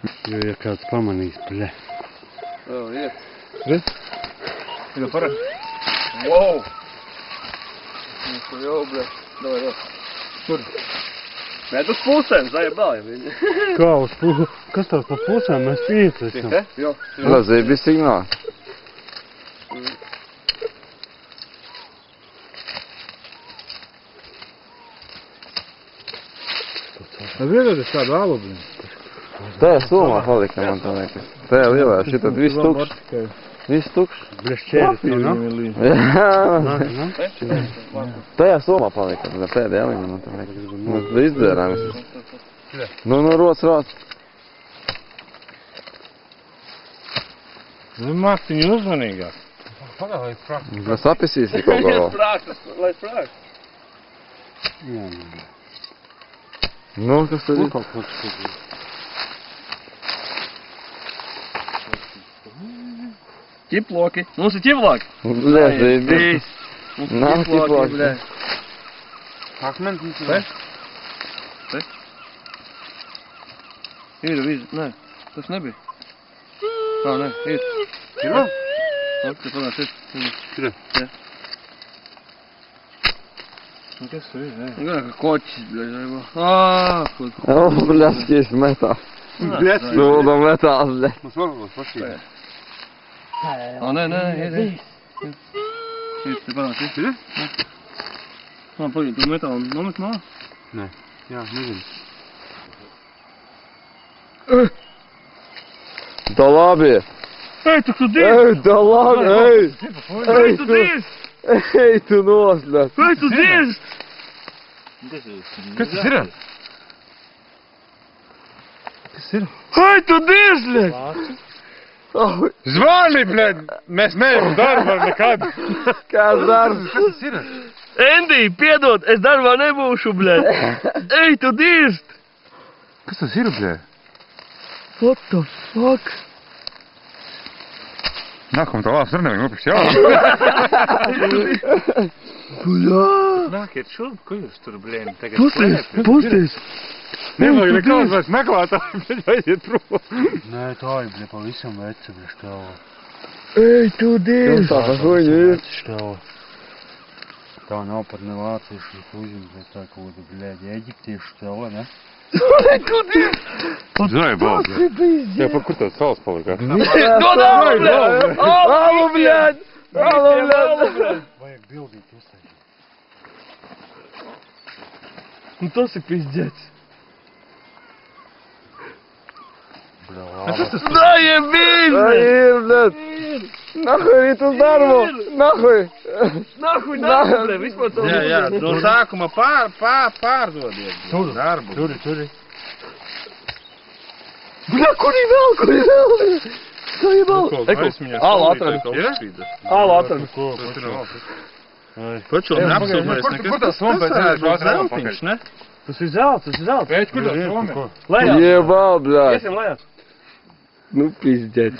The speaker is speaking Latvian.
Jo, ja kāds pamanīs, bļa. Vēl iet. Redz? Ir parā. Wow! Mums tur jau, bļa. Davai, vēl. Tur. Nē, uz pusēm, zajabāja viņi. Kā uz pusēm? Kas tās pa pusēm? Mēs 5 esam. Jo. Lazēja bija signāli. Es redzēju kādu alu, bļa. Tajā somā palika, man tā liekas. Tajā lielā, šitad viss tukšs. Viss tukšs. Bļa, šķēris, no? Jā. Tajā somā palika, pēdējā līnā, man tā liekas. Mēs izdzērām visu. Nu, roc. Nu, Mārtiņi uzmanīgāk. Pagāj, prāk. Mēs apisīsi kaut ko vēl. Lai sprāk. Jā, Nu, kas tad ir? Ķiploki. Mums ir ķiploki. Lazēja bija. Mums Nav ir ķiploki, ķiploki. bļa. Akmens mums Te? Ir, nē, tas nebija. Nē, ir. Ir vēl? Lāk, te panāc, ir. Ir. Jā. Nu, kas tur ir, nē? Gan, ka koķis, bļa, zaibo. Kur. O, bļaskīs metā. Bļac. Sūda metāls, bļa. Mums varbūt pašķīt. Nē, ir. Ir, te panāc, ir. Ir? Pagaid, tu metālu nomet mā? Nē. Jā, nezinu. Tā labi. Ej, tu diez! Ej, tā labi, ej. Ej, tu diez! Ej, tu nosļāt. Ej, tu diez! Kas tas ir? Kas ir? Ej, tu diez, bļa! Zvani, bļaļ! Mēs neejam uz darbu nekad. Kāds darbs? Kas tas ir? Endi, piedod, es darbā nebūšu, bļa! Ej, tu diez! Kas tas ir, bļaļ? What the fuck? Nākam, tā lāps ar nevajag nopirkt jau. Nākiet šurp, ko jūs tur, blēni, tagad Pusties! Nevajag nekāds vairs meklētāji, bet aiziet prom. Nē, tā ir, bļa, pavisam veca, bļa, štāva. Ej, tu diez! Tā huņi ir. Štāva. Tā nav par ne vāciešu, ne kuģim, bet tā kaut kāda, bļa, eģiptiešu štāva, ne? Ej, tu diez! Zināju, bāl, bļa. Jā, par kur tāds salas palikā? Dod alu, bļa! Alu, bļa! Alu, bļa! Vajag bildīt uztaisīt. Nu tas ir pizdēts. Bļa, Zajebīz! Ir, bļa! Nahuj, rīt uz darbu! Nahuj! Nahuj, bļa, vispār to Jā, no sākuma pārdodiet darbu. Turi. Bļa, kur ir vēl? Zajebāl! Alu atradis. Alu atradis. Kočo neapsūmēs nekas. Kur tas sompēc ir? Zeltiņš, ne? Tas ir zelts, Pēc, kur tas sompēc? Lejā. Jebal, bļa! Iesim lejā. Nu, pizdēt.